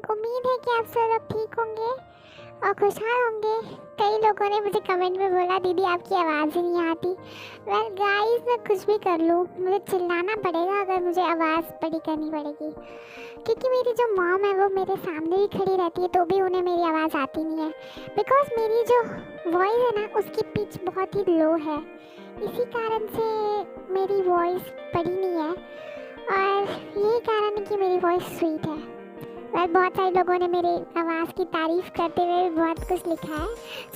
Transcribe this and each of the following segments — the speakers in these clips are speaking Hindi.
उम्मीद है कि आप सब लोग ठीक होंगे और खुशहाल होंगे। कई लोगों ने मुझे कमेंट में बोला दीदी आपकी आवाज़ ही नहीं आती। वेल गाइस, मैं कुछ भी कर लूँ, मुझे चिल्लाना पड़ेगा अगर मुझे आवाज़ बड़ी करनी पड़ेगी, क्योंकि मेरी जो मॉम है वो मेरे सामने ही खड़ी रहती है तो भी उन्हें मेरी आवाज़ आती नहीं है। बिकॉज मेरी जो वॉइस है ना उसकी पिच बहुत ही लो है, इसी कारण से मेरी वॉइस बड़ी नहीं है और यही कारण है कि मेरी वॉइस स्वीट है। और बहुत सारे लोगों ने मेरी आवाज़ की तारीफ़ करते हुए बहुत कुछ लिखा है,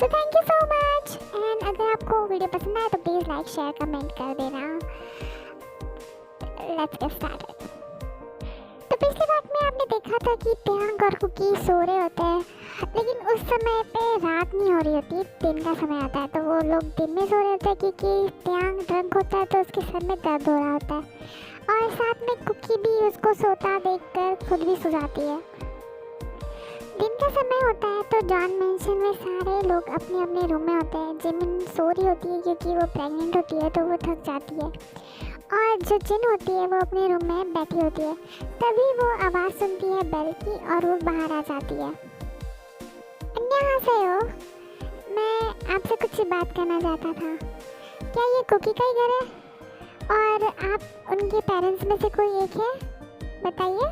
so thank you so much. And अगर आपको वीडियो पसंद आए तो प्लीज़ लाइक शेयर कमेंट कर देना। Let's get started. तो पिछली बात में आपने देखा था कि ट्यांग और कुकी सो रहे होते हैं, लेकिन उस समय पे रात नहीं हो रही होती, दिन का समय आता है। तो वो लोग दिन में सो रहे होते हैं क्योंकि ट्यांग ड्रंक होता है तो उसके सर में दर्द हो रहा होता है, और साथ में कुकी भी उसको सोता देखकर खुद भी सो जाती है। दिन का समय होता है तो जॉन मेंशन में सारे लोग अपने अपने रूम में होते हैं। जिमिन सो रही होती है क्योंकि वो प्रेग्नेंट होती है तो वो थक जाती है, और जो जिन होती है वो अपने रूम में बैठी होती है। तभी वो आवाज़ सुनती है बेल की और वो बाहर आ जाती है। अन्यहासेयो, मैं आपसे कुछ बात करना चाहता था। क्या ये कुकी का ही घर है और आप उनके पेरेंट्स में से कोई एक है? बताइए।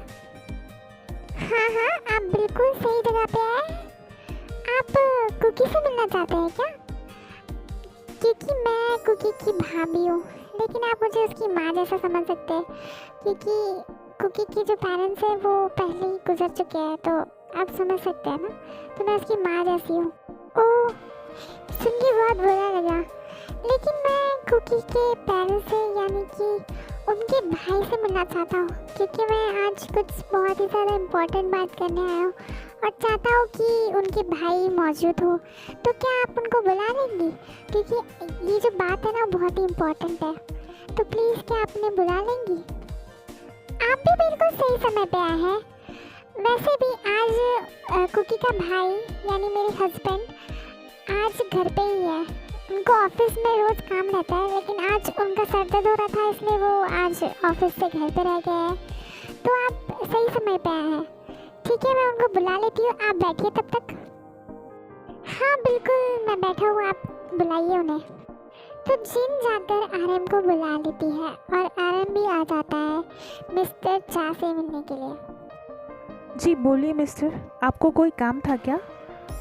हाँ हाँ, आप बिल्कुल सही जगह पे आए। आप कुकी से मिलना चाहते हैं क्या? क्योंकि मैं कुकी की भाभी हूँ, लेकिन आप मुझे उसकी माँ जैसा समझ सकते हैं क्योंकि कुकी की जो पेरेंट्स है वो पहले ही गुजर चुके हैं, तो आप समझ सकते हैं ना। तो मैं उसकी माँ जैसी हूँ। ओह, सुन के बहुत बुरा लगा, लेकिन मैं कुकी के पेरेंट्स से यानी कि उनके भाई से मिलना चाहता हूँ, क्योंकि मैं आज कुछ बहुत ही ज़्यादा इम्पोर्टेंट बात करने आया हूँ और चाहता हूँ कि उनके भाई मौजूद हो। तो क्या आप उनको बुला लेंगी? क्योंकि ये जो बात है ना बहुत ही इम्पोर्टेंट है, तो प्लीज़ क्या आप उन्हें बुला लेंगी? आप भी बिल्कुल सही समय पे आए हैं। वैसे भी आज कुकी का भाई यानी मेरे हस्बैंड आज घर पे ही है। उनको ऑफिस में रोज़ काम रहता है, लेकिन आज उनका सर दर्द हो रहा था इसलिए वो आज ऑफिस से घर पे रह गए हैं। तो आप सही समय पे आए हैं। ठीक है, मैं उनको बुला लेती हूँ, आप बैठिए तब तक। हाँ बिल्कुल, मैं बैठा हूँ, आप बुलाइए उन्हें। तो जिन जाकर आरएम को बुला लेती है और आरएम भी आ जाता है मिस्टर चा से मिलने के लिए। जी बोलिए मिस्टर, आपको कोई काम था क्या?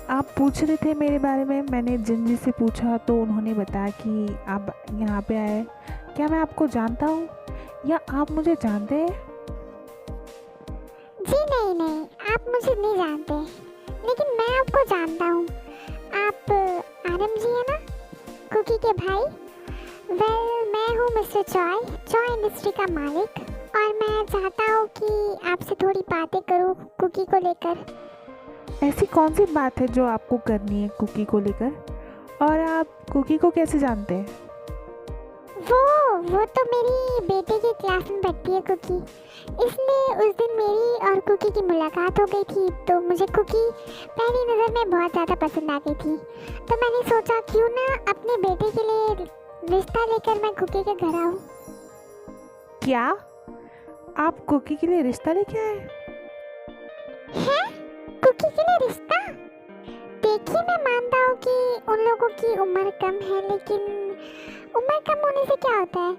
आप पूछ रहे थे मेरे बारे में। मैंने जिन जी से पूछा तो उन्होंने बताया कि आप यहाँ पे आए। क्या मैं आपको जानता हूँ या आप मुझे जानते हैं? जी नहीं नहीं, आप मुझे नहीं जानते, लेकिन मैं आपको जानता हूँ। आप आरएम जी है ना, कुकी के भाई? वेल, मैं हूँ मिस्टर चॉय इंडस्ट्री का मालिक, और मैं चाहता हूँ कि आपसे थोड़ी बातें करूँ कुकी को लेकर। ऐसी कौन सी बात है जो आपको करनी है कुकी को लेकर? और आप कुकी को कैसे जानते हैं? वो तो मेरी बेटे की क्लास में पढ़ती है कुकी, इसलिए उस दिन मेरी और कुकी की मुलाकात हो गई थी, तो मुझे कुकी पहली नज़र में बहुत ज़्यादा पसंद आ गई थी। तो मैंने सोचा क्यों ना अपने बेटे के लिए रिश्ता लेकर मैं कुकी के घर आऊँ। क्या आप कुकी के लिए रिश्ता लेके आए? हैं? कुकी के लिए रिश्ता? देखिए, मैं मानता हूँ कि उन लोगों की उम्र कम है, लेकिन उम्र कम होने से क्या होता है,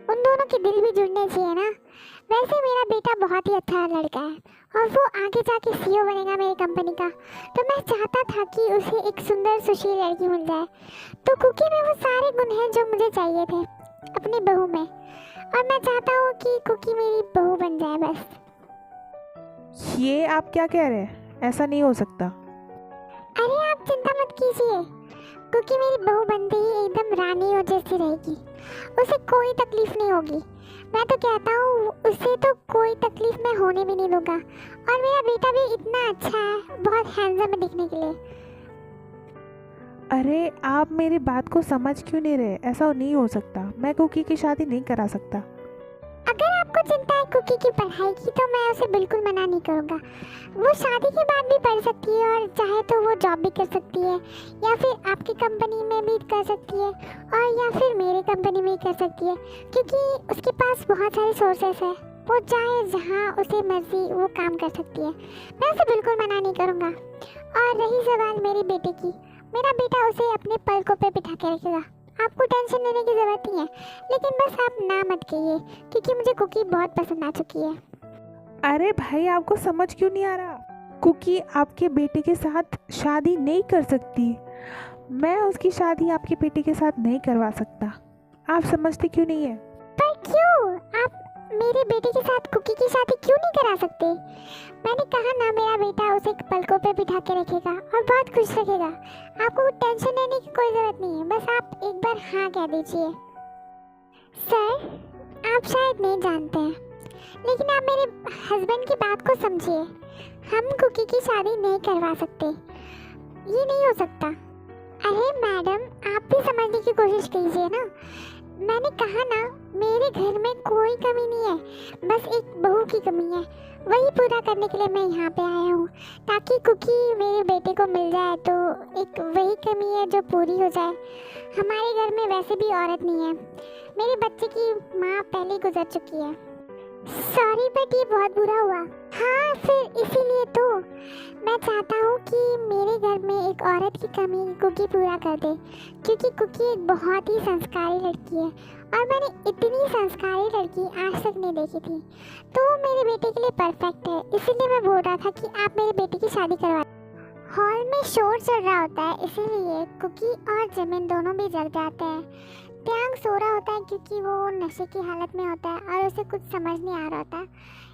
उन दोनों के दिल भी जुड़ने चाहिए ना। वैसे मेरा बेटा बहुत ही अच्छा लड़का है और वो आगे जाके सीईओ बनेगा मेरी कंपनी का, तो मैं चाहता था कि उसे एक सुंदर सुशील लड़की मिल जाए। तो कुकी में वो सारे गुण हैं जो मुझे चाहिए थे अपनी बहू में, और मैं चाहता हूँ कि कुकी मेरी बहू बन जाए बस। ये आप क्या कह रहे हैं? ऐसा नहीं हो सकता। अरे आप चिंता मत कीजिए, क्योंकि मेरी बहू बनते ही एकदम रानी और जैसी रहेगी, उसे कोई तकलीफ नहीं होगी। मैं तो कहता हूँ उसे तो कोई तकलीफ मैं होने भी नहीं दूंगा, और मेरा बेटा भी इतना अच्छा है, बहुत हैंडसम है दिखने के लिए। अरे आप मेरी बात को समझ क्यों नहीं रहे? ऐसा नहीं हो सकता, मैं कुकी की शादी नहीं करा सकता। अगर आपको चिंता है कुकी की पढ़ाई की तो मैं उसे बिल्कुल मना नहीं करूँगा। वो शादी के बाद भी पढ़ सकती है, और चाहे तो वो जॉब भी कर सकती है, या फिर आपकी कंपनी में भी कर सकती है, और या फिर मेरी कंपनी में भी कर सकती है, क्योंकि उसके पास बहुत सारे सोर्सेस है। वो चाहे जहाँ उसे मर्जी वो काम कर सकती है, मैं उसे बिल्कुल मना नहीं करूँगा। और रही सवाल मेरी बेटे की, मेरा बेटा उसे अपने पलकों पे बिठा के रखेगा, आपको टेंशन लेने की ज़रूरत नहीं है। लेकिन बस आप ना मत कहिए, क्योंकि मुझे कुकी बहुत पसंद आ चुकी है। अरे भाई, आपको समझ क्यों नहीं आ रहा? कुकी आपके बेटे के साथ शादी नहीं कर सकती। मैं उसकी शादी आपके बेटे के साथ नहीं करवा सकता। आप समझते क्यों नहीं है? पर क्यों? आप मेरे बेटे के साथ कुकी की शादी क्यों नहीं करा सकते? मैंने कहा ना, मेरा बेटा उसे पलकों पे बिठा के रखेगा और बहुत खुश रखेगा। आपको टेंशन लेने की कोई ज़रूरत नहीं है, बस आप एक बार हाँ कह दीजिए। सर, आप शायद नहीं जानते हैं, लेकिन आप मेरे हस्बैंड की बात को समझिए। हम कुकी की शादी नहीं करवा सकते, ये नहीं हो सकता। अरे मैडम, आप भी समझने की कोशिश कीजिए ना। मैंने कहा ना, मेरे घर में कोई कमी नहीं है, बस एक बहू की कमी है। वही पूरा करने के लिए मैं यहाँ पे आया हूँ, ताकि कुकी मेरे बेटे को मिल जाए तो एक वही कमी है जो पूरी हो जाए। हमारे घर में वैसे भी औरत नहीं है, मेरे बच्चे की माँ पहले गुजर चुकी है। सॉरी, बट ये बहुत बुरा हुआ। हाँ, फिर इसीलिए तो मैं चाहता हूँ कि मेरे घर में एक औरत की कमी कुकी पूरा कर दे, क्योंकि कुकी एक बहुत ही संस्कारी लड़की है और मैंने इतनी संस्कारी लड़की आज तक नहीं देखी थी। तो वो मेरे बेटे के लिए परफेक्ट है, इसीलिए मैं बोल रहा था कि आप मेरे बेटे की शादी करवा। हॉल में शोर चल रहा होता है, इसीलिए कुकी और जमीन दोनों भी जग जाते हैं। त्यांग सो रहा होता है क्योंकि वो नशे की हालत में होता है और उसे कुछ समझ नहीं आ रहा होता,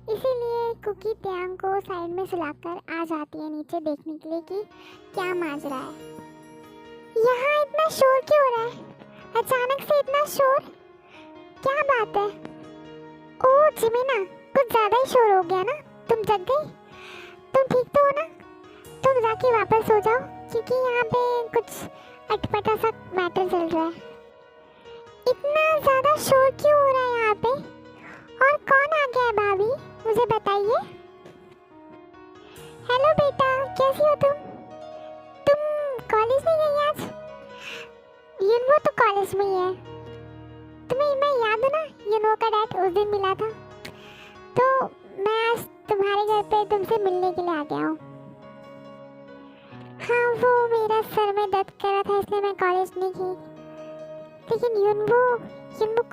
इसीलिए कुकी त्यांग को साइड में सुलाकर आ जाती है नीचे देखने के लिए कि क्या माजरा है। यहाँ इतना शोर क्यों हो रहा है? अचानक से इतना शोर, क्या बात है? ओह जिमिना, कुछ ज़्यादा ही शोर हो गया ना, तुम जग गई? तुम ठीक तो हो ना? तुम जाके वापस सो जाओ, क्योंकि यहाँ पे कुछ अटपटा सा मैटर चल रहा है। इतना ज़्यादा शोर क्यों हो रहा है यहाँ पे? और कौन आ गया है भाभी, मुझे बताइए। हेलो बेटा, कैसी हो तुम? तुम कॉलेज नहीं गई आज? युनवो तो कॉलेज में ही है। तुम्हें मैं याद है ना, युनवो का डैड उस दिन मिला था, तो मैं आज तुम्हारे घर पे तुमसे मिलने के लिए आ गया हूँ। हाँ, वो मेरा सर में दर्द कर रहा था, इसलिए मैं कॉलेज नहीं गई। लेकिन युनवो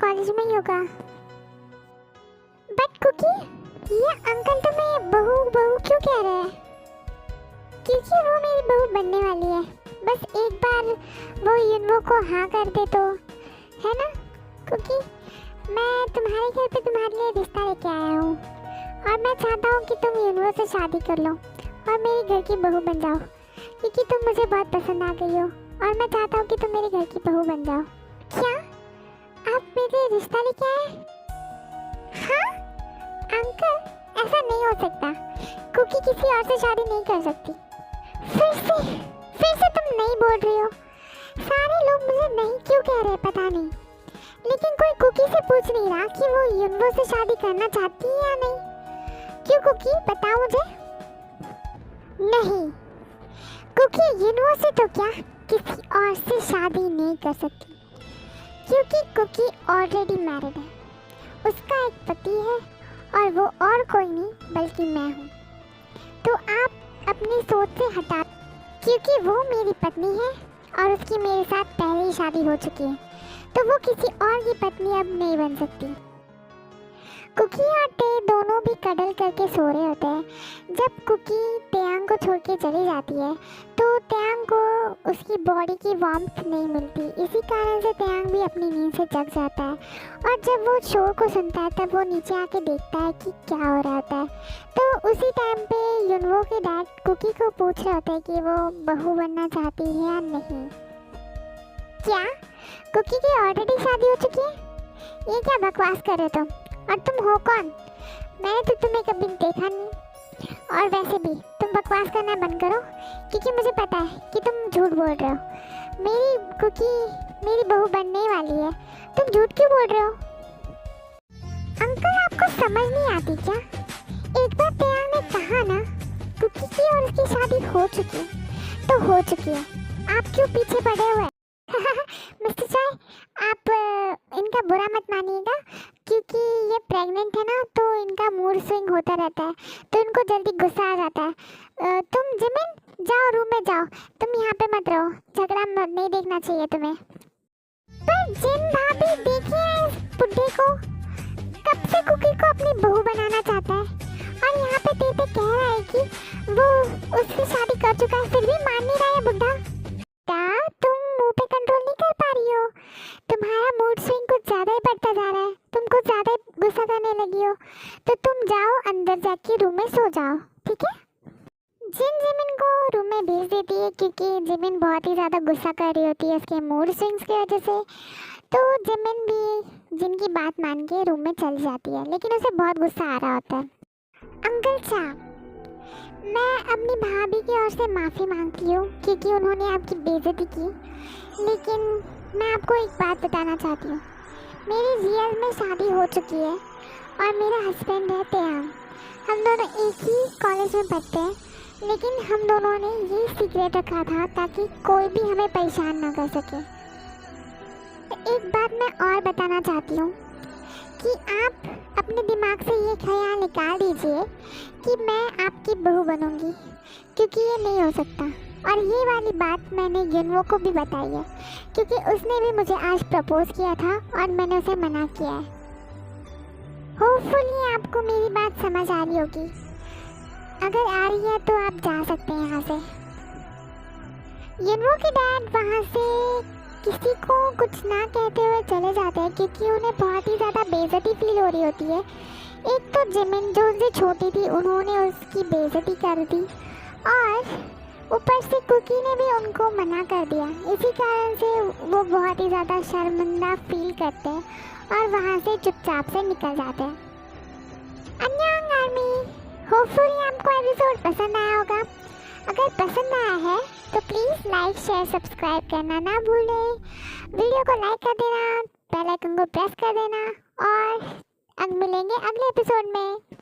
कॉलेज में ही होगा। बट कुकी, ये अंकल तुम्हें बहू बहू क्यों कह रहे हैं? क्योंकि वो मेरी बहू बनने वाली है। बस एक बार वो युनवो को हाँ कर दे तो, है ना कुकी? मैं तुम्हारे घर पे तुम्हारे लिए रिश्ता लेके आया हूँ और मैं चाहता हूँ कि तुम युनवो से शादी कर लो और मेरे घर की बहू बन जाओ, क्योंकि तुम मुझे बहुत पसंद आ गई हो और मैं चाहता हूँ कि तुम मेरे घर की बहू बन जाओ। क्या आप मेरे रिश्ता लेके आए? हाँ अंकल, ऐसा नहीं हो सकता। कुकी किसी और से शादी नहीं कर सकती। फिर से तुम नहीं बोल रही हो। सारे लोग मुझे नहीं क्यों कह रहे पता नहीं, लेकिन कोई कुकी से पूछ नहीं रहा कि वो युनवो से शादी करना चाहती है या नहीं। क्यों कुकी, बताओ मुझे। नहीं, कुकी युनवो से तो क्या, किसी और से शादी नहीं कर सकती, क्योंकि कुकी ऑलरेडी मैरिड है। उसका एक पति है और वो और कोई नहीं बल्कि मैं हूँ। तो आप अपनी सोच से हटा, क्योंकि वो मेरी पत्नी है और उसकी मेरे साथ पहले ही शादी हो चुकी है, तो वो किसी और की पत्नी अब नहीं बन सकती। कुकी और टे दोनों भी कडल करके सो रहे होते हैं। जब कुकी त्यांग को छोड़ के चली जाती है तो त्यांग को उसकी बॉडी की वार्मथ नहीं मिलती, इसी कारण से त्यांग भी अपनी नींद से जग जाता है। और जब वो शोर को सुनता है तब वो नीचे आके देखता है कि क्या हो रहा होता है। तो उसी टाइम पे युनवो के डैड कुकी को पूछ रहे होते हैं कि वो बहू बनना चाहती है या नहीं। क्या कुकी की ऑलरेडी शादी हो चुकी है? ये क्या बकवास कर रहे तुम? और तुम हो कौन? मैंने तो तुम्हें कभी देखा नहीं। और वैसे भी तुम बकवास करना बंद करो, क्योंकि मुझे पता है कि तुम झूठ बोल रहे हो। मेरी कुकी मेरी बहू बनने वाली है, तुम झूठ क्यों बोल रहे हो? अंकल, आपको समझ नहीं आती क्या? एक बार त्यांग ने कहा ना, कुकी की और उसकी शादी हो चुकी है तो हो चुकी है, आप क्यों पीछे पड़े हुए? मिस्टर चाय, आप इनका बुरा मत मानिएगा, क्योंकि ये प्रेग्नेंट है ना, तो इनका मूड स्विंग होता रहता है, तो इनको जल्दी गुस्सा आ जाता है। तुम जिमिन जाओ, रूम में जाओ, तुम यहाँ पे मत रहो, झगड़ा नहीं देखना चाहिए तुम्हें। पर जिन भाभी देखिए इस बुड्ढे को, कब से कुकी को अपनी बहू बनाना चाहता है, और यहाँ पे तेते कह रहा है कि वो उससे शादी कर चुका है, फिर भी मान नहीं रहा है बुड्ढा। क्या तुम मुंह पे कंट्रोल नहीं कर पा रही हो? तुम्हारा मूड स्विंग कुछ ज़्यादा ही बढ़ता जा रहा है, तुम कुछ ज़्यादा ही गुस्सा करने लगी हो, तो तुम जाओ अंदर जाके रूम में सो जाओ, ठीक है? जिन जिमिन को रूम में भेज देती है, क्योंकि जिमिन बहुत ही ज़्यादा गुस्सा कर रही होती है उसके मूड स्विंग्स की वजह से, तो जिमिन भी जिनकी बात मान के रूम में चली जाती है, लेकिन उसे बहुत गुस्सा आ रहा होता है। अंकल साहब, मैं अपनी भाभी की ओर से माफ़ी मांगती हूँ क्योंकि उन्होंने आपकी बेइज्जती की, लेकिन मैं आपको एक बात बताना चाहती हूँ। मेरी रियल में शादी हो चुकी है और मेरा हस्बैंड है तेयांग। हम दोनों एक ही कॉलेज में पढ़ते हैं, लेकिन हम दोनों ने ये सीक्रेट रखा था ताकि कोई भी हमें परेशान ना कर सके। एक बात मैं और बताना चाहती हूँ कि आप अपने दिमाग से ये ख्याल निकाल दीजिए कि मैं आपकी बहू बनूंगी, क्योंकि ये नहीं हो सकता। और ये वाली बात मैंने युनवो को भी बताई है, क्योंकि उसने भी मुझे आज प्रपोज किया था और मैंने उसे मना किया है। होपफुली आपको मेरी बात समझ आ रही होगी। अगर आ रही है तो आप जा सकते हैं यहाँ से। युनवो के डैड वहाँ से किसी को कुछ ना कहते हुए चले जाते हैं, क्योंकि उन्हें बहुत ही ज़्यादा बेइज्जती फील हो रही होती है। एक तो जिमिन जो उससे छोटी थी, उन्होंने उसकी बेइज्जती कर दी, और ऊपर से कुकी ने भी उनको मना कर दिया। इसी कारण से वो बहुत ही ज़्यादा शर्मिंदा फील करते हैं और वहाँ से चुपचाप से निकल जाते हैं। अन्यांग आर्मी, होपफुली आपको एपिसोड पसंद आया होगा। अगर पसंद आया है तो प्लीज़ लाइक शेयर सब्सक्राइब करना ना भूलें। वीडियो को लाइक कर देना, बेल आइकन को प्रेस कर देना, और अब मिलेंगे अगले एपिसोड में।